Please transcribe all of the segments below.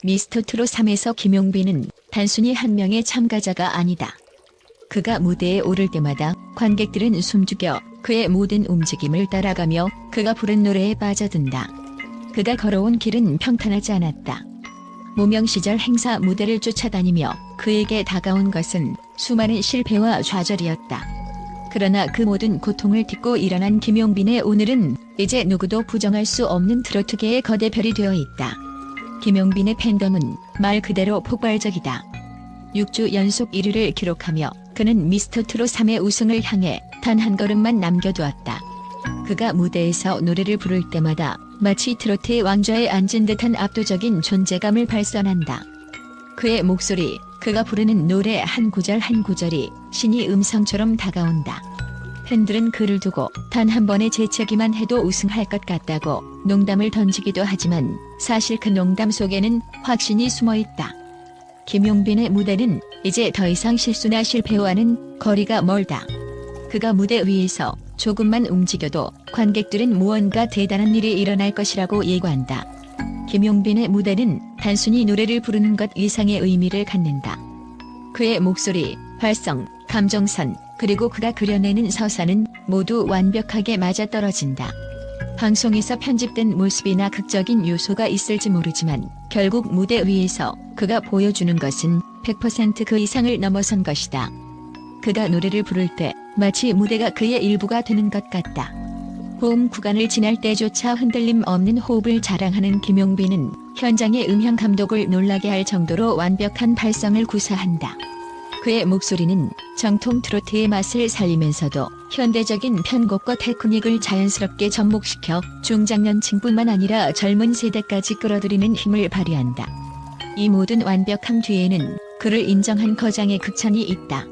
미스터트롯 3에서 김용빈은 단순히 한 명의 참가자가 아니다. 그가 무대에 오를 때마다 관객들은 숨죽여 그의 모든 움직임을 따라가며 그가 부른 노래에 빠져든다. 그가 걸어온 길은 평탄하지 않았다. 무명 시절 행사 무대를 쫓아다니며 그에게 다가온 것은 수많은 실패와 좌절이었다. 그러나 그 모든 고통을 딛고 일어난 김용빈의 오늘은 이제 누구도 부정할 수 없는 트로트계의 거대별이 되어 있다. 김용빈의 팬덤은 말 그대로 폭발적이다. 6주 연속 1위를 기록하며 그는 미스터트롯 3의 우승을 향해 단 한 걸음만 남겨두었다. 그가 무대에서 노래를 부를 때마다 마치 트로트의 왕좌에 앉은 듯한 압도적인 존재감을 발산한다. 그의 목소리, 그가 부르는 노래 한 구절 한 구절이 신의 음성처럼 다가온다. 팬들은 그를 두고 단 한 번의 재채기만 해도 우승할 것 같다고 농담을 던지기도 하지만 사실 그 농담 속에는 확신이 숨어있다. 김용빈의 무대는 이제 더 이상 실수나 실패와는 거리가 멀다. 그가 무대 위에서 조금만 움직여도 관객들은 무언가 대단한 일이 일어날 것이라고 예고한다. 김용빈의 무대는 단순히 노래를 부르는 것 이상의 의미를 갖는다. 그의 목소리, 발성, 감정선, 그리고 그가 그려내는 서사는 모두 완벽하게 맞아떨어진다. 방송에서 편집된 모습이나 극적인 요소가 있을지 모르지만 결국 무대 위에서 그가 보여주는 것은 100% 그 이상을 넘어선 것이다. 그가 노래를 부를 때 마치 무대가 그의 일부가 되는 것 같다. 호흡 구간을 지날 때조차 흔들림 없는 호흡을 자랑하는 김용빈은 현장의 음향 감독을 놀라게 할 정도로 완벽한 발성을 구사한다. 그의 목소리는 정통 트로트의 맛을 살리면서도 현대적인 편곡과 테크닉을 자연스럽게 접목시켜 중장년층뿐만 아니라 젊은 세대까지 끌어들이는 힘을 발휘한다. 이 모든 완벽함 뒤에는 그를 인정한 거장의 극찬이 있다.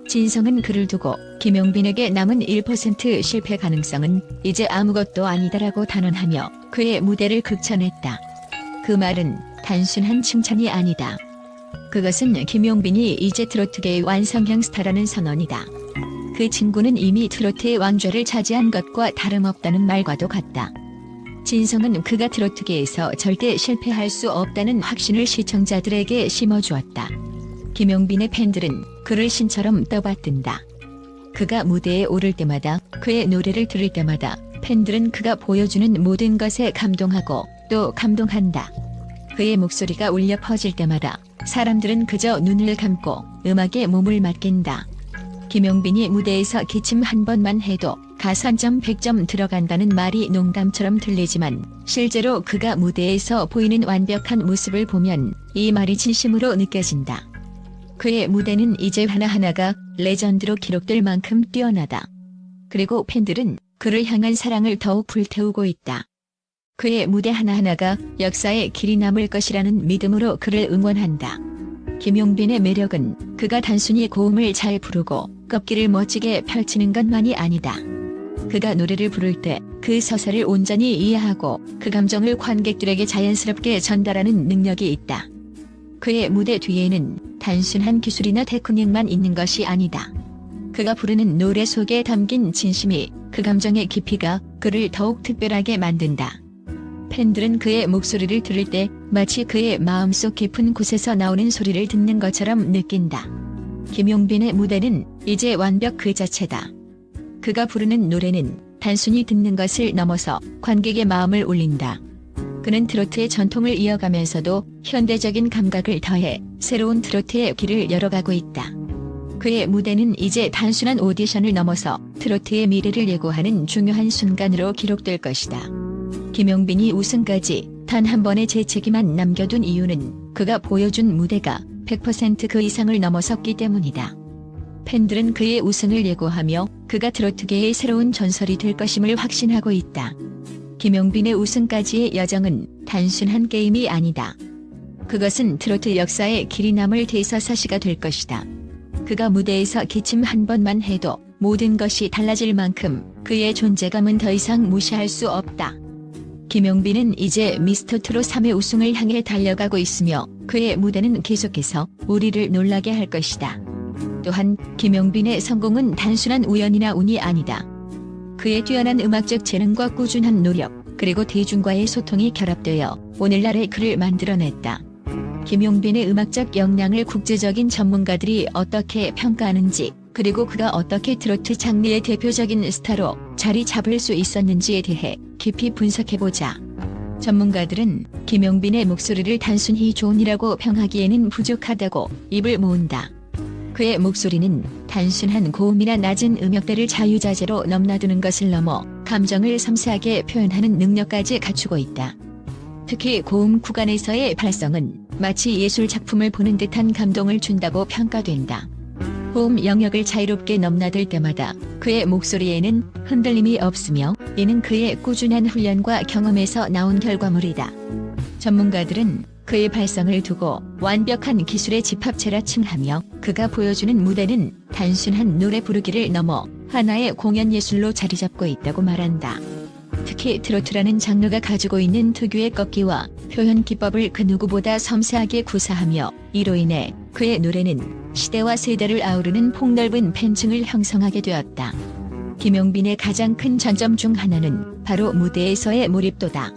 진성은 그를 두고 김용빈에게 남은 1% 실패 가능성은 이제 아무것도 아니다라고 단언하며 그의 무대를 극찬했다. 그 말은 단순한 칭찬이 아니다. 그것은 김용빈이 이제 트로트계의 완성형 스타라는 선언이다. 그 친구는 이미 트로트의 왕좌를 차지한 것과 다름없다는 말과도 같다. 진성은 그가 트로트계에서 절대 실패할 수 없다는 확신을 시청자들에게 심어주었다. 김용빈의 팬들은 그를 신처럼 떠받든다. 그가 무대에 오를 때마다, 그의 노래를 들을 때마다 팬들은 그가 보여주는 모든 것에 감동하고 또 감동한다. 그의 목소리가 울려 퍼질 때마다 사람들은 그저 눈을 감고 음악에 몸을 맡긴다. 김용빈이 무대에서 기침 한 번만 해도 가산점 100점 들어간다는 말이 농담처럼 들리지만 실제로 그가 무대에서 보이는 완벽한 모습을 보면 이 말이 진심으로 느껴진다. 그의 무대는 이제 하나하나가 레전드로 기록될 만큼 뛰어나다. 그리고 팬들은 그를 향한 사랑을 더욱 불태우고 있다. 그의 무대 하나하나가 역사의 길이 남을 것이라는 믿음으로 그를 응원한다. 김용빈의 매력은 그가 단순히 고음을 잘 부르고 꺾기를 멋지게 펼치는 것만이 아니다. 그가 노래를 부를 때 그 서사를 온전히 이해하고 그 감정을 관객들에게 자연스럽게 전달하는 능력이 있다. 그의 무대 뒤에는 단순한 기술이나 테크닉만 있는 것이 아니다. 그가 부르는 노래 속에 담긴 진심이, 그 감정의 깊이가 그를 더욱 특별하게 만든다. 팬들은 그의 목소리를 들을 때 마치 그의 마음속 깊은 곳에서 나오는 소리를 듣는 것처럼 느낀다. 김용빈의 무대는 이제 완벽 그 자체다. 그가 부르는 노래는 단순히 듣는 것을 넘어서 관객의 마음을 울린다. 그는 트로트의 전통을 이어가면서도 현대적인 감각을 더해 새로운 트로트의 길을 열어가고 있다. 그의 무대는 이제 단순한 오디션을 넘어서 트로트의 미래를 예고하는 중요한 순간으로 기록될 것이다. 김용빈이 우승까지 단 한 번의 재채기만 남겨둔 이유는 그가 보여준 무대가 100% 그 이상을 넘어섰기 때문이다. 팬들은 그의 우승을 예고하며 그가 트로트계의 새로운 전설이 될 것임을 확신하고 있다. 김용빈의 우승까지의 여정은 단순한 게임이 아니다. 그것은 트로트 역사의 길이 남을 대서사시가 될 것이다. 그가 무대에서 기침 한 번만 해도 모든 것이 달라질 만큼 그의 존재감은 더 이상 무시할 수 없다. 김용빈은 이제 미스터트롯 3의 우승을 향해 달려가고 있으며 그의 무대는 계속해서 우리를 놀라게 할 것이다. 또한 김용빈의 성공은 단순한 우연이나 운이 아니다. 그의 뛰어난 음악적 재능과 꾸준한 노력, 그리고 대중과의 소통이 결합되어 오늘날의 그를 만들어냈다. 김용빈의 음악적 역량을 국제적인 전문가들이 어떻게 평가하는지, 그리고 그가 어떻게 트로트 장르의 대표적인 스타로 자리 잡을 수 있었는지에 대해 깊이 분석해보자. 전문가들은 김용빈의 목소리를 단순히 좋은이라고 평하기에는 부족하다고 입을 모은다. 그의 목소리는 단순한 고음이나 낮은 음역대를 자유자재로 넘나드는 것을 넘어 감정을 섬세하게 표현하는 능력까지 갖추고 있다. 특히 고음 구간에서의 발성은 마치 예술 작품을 보는 듯한 감동을 준다고 평가된다. 고음 영역을 자유롭게 넘나들 때마다 그의 목소리에는 흔들림이 없으며 이는 그의 꾸준한 훈련과 경험에서 나온 결과물이다. 전문가들은 그의 발성을 두고 완벽한 기술의 집합체라 칭하며 그가 보여주는 무대는 단순한 노래 부르기를 넘어 하나의 공연 예술로 자리잡고 있다고 말한다. 특히 트로트라는 장르가 가지고 있는 특유의 꺾기와 표현 기법을 그 누구보다 섬세하게 구사하며 이로 인해 그의 노래는 시대와 세대를 아우르는 폭넓은 팬층을 형성하게 되었다. 김용빈의 가장 큰 장점 중 하나는 바로 무대에서의 몰입도다.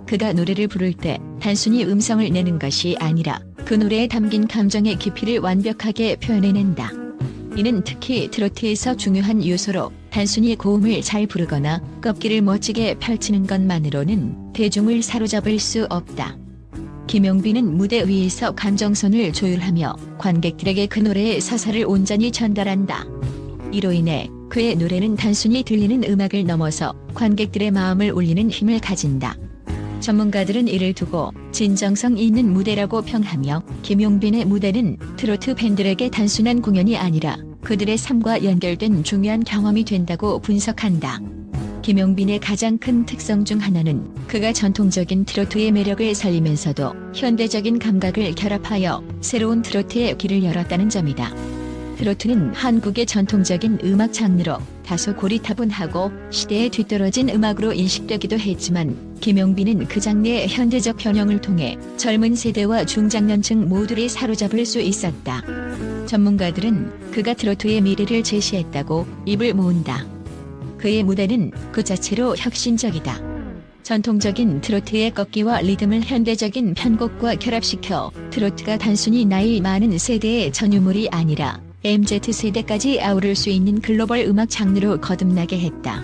그가 노래를 부를 때 단순히 음성을 내는 것이 아니라 그 노래에 담긴 감정의 깊이를 완벽하게 표현해낸다. 이는 특히 트로트에서 중요한 요소로 단순히 고음을 잘 부르거나 꺾기를 멋지게 펼치는 것만으로는 대중을 사로잡을 수 없다. 김용빈은 무대 위에서 감정선을 조율하며 관객들에게 그 노래의 서사를 온전히 전달한다. 이로 인해 그의 노래는 단순히 들리는 음악을 넘어서 관객들의 마음을 울리는 힘을 가진다. 전문가들은 이를 두고 진정성 있는 무대라고 평하며 김용빈의 무대는 트로트 팬들에게 단순한 공연이 아니라 그들의 삶과 연결된 중요한 경험이 된다고 분석한다. 김용빈의 가장 큰 특성 중 하나는 그가 전통적인 트로트의 매력을 살리면서도 현대적인 감각을 결합하여 새로운 트로트의 길을 열었다는 점이다. 트로트는 한국의 전통적인 음악 장르로 다소 고리타분하고 시대에 뒤떨어진 음악으로 인식되기도 했지만 김용빈은 그 장르의 현대적 변형을 통해 젊은 세대와 중장년층 모두를 사로잡을 수 있었다. 전문가들은 그가 트로트의 미래를 제시했다고 입을 모은다. 그의 무대는 그 자체로 혁신적이다. 전통적인 트로트의 꺾기와 리듬을 현대적인 편곡과 결합시켜 트로트가 단순히 나이 많은 세대의 전유물이 아니라 MZ세대까지 아우를 수 있는 글로벌 음악 장르로 거듭나게 했다.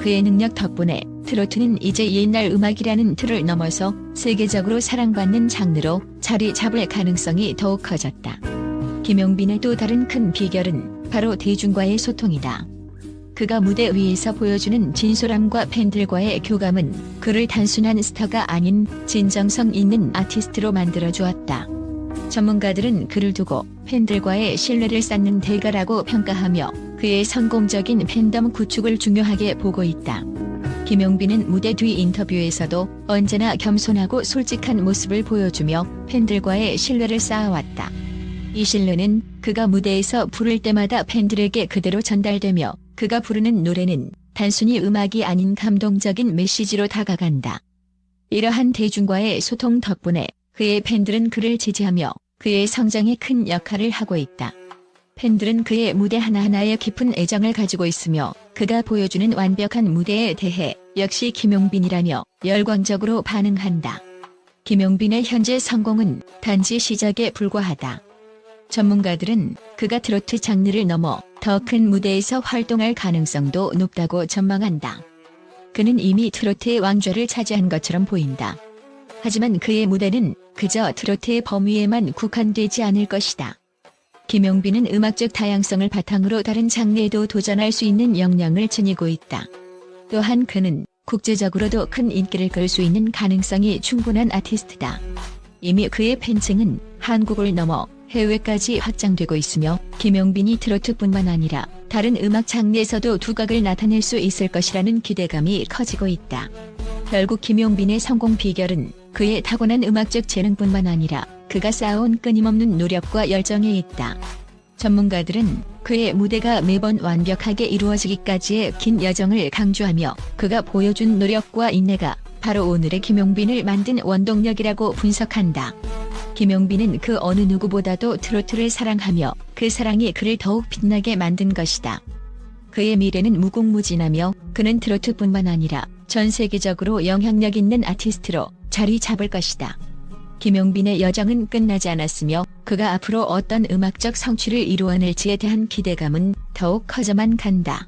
그의 능력 덕분에 트로트는 이제 옛날 음악이라는 틀을 넘어서 세계적으로 사랑받는 장르로 자리 잡을 가능성이 더욱 커졌다. 김용빈의 또 다른 큰 비결은 바로 대중과의 소통이다. 그가 무대 위에서 보여주는 진솔함과 팬들과의 교감은 그를 단순한 스타가 아닌 진정성 있는 아티스트로 만들어 주었다. 전문가들은 그를 두고 팬들과의 신뢰를 쌓는 대가라고 평가하며 그의 성공적인 팬덤 구축을 중요하게 보고 있다. 김용빈은 무대 뒤 인터뷰에서도 언제나 겸손하고 솔직한 모습을 보여주며 팬들과의 신뢰를 쌓아왔다. 이 신뢰는 그가 무대에서 부를 때마다 팬들에게 그대로 전달되며 그가 부르는 노래는 단순히 음악이 아닌 감동적인 메시지로 다가간다. 이러한 대중과의 소통 덕분에 그의 팬들은 그를 지지하며 그의 성장에 큰 역할을 하고 있다. 팬들은 그의 무대 하나하나에 깊은 애정을 가지고 있으며 그가 보여주는 완벽한 무대에 대해 역시 김용빈이라며 열광적으로 반응한다. 김용빈의 현재 성공은 단지 시작에 불과하다. 전문가들은 그가 트로트 장르를 넘어 더 큰 무대에서 활동할 가능성도 높다고 전망한다. 그는 이미 트로트의 왕좌를 차지한 것처럼 보인다. 하지만 그의 무대는 그저 트로트의 범위에만 국한되지 않을 것이다. 김용빈은 음악적 다양성을 바탕으로 다른 장르에도 도전할 수 있는 역량을 지니고 있다. 또한 그는 국제적으로도 큰 인기를 끌 수 있는 가능성이 충분한 아티스트다. 이미 그의 팬층은 한국을 넘어 해외까지 확장되고 있으며 김용빈이 트로트뿐만 아니라 다른 음악 장르에서도 두각을 나타낼 수 있을 것이라는 기대감이 커지고 있다. 결국 김용빈의 성공 비결은 그의 타고난 음악적 재능뿐만 아니라 그가 쌓아온 끊임없는 노력과 열정에 있다. 전문가들은 그의 무대가 매번 완벽하게 이루어지기까지의 긴 여정을 강조하며 그가 보여준 노력과 인내가 바로 오늘의 김용빈을 만든 원동력이라고 분석한다. 김용빈은 그 어느 누구보다도 트로트를 사랑하며 그 사랑이 그를 더욱 빛나게 만든 것이다. 그의 미래는 무궁무진하며 그는 트로트뿐만 아니라 전 세계적으로 영향력 있는 아티스트로 자리 잡을 것이다. 김용빈의 여정은 끝나지 않았으며 그가 앞으로 어떤 음악적 성취를 이루어낼지에 대한 기대감은 더욱 커져만 간다.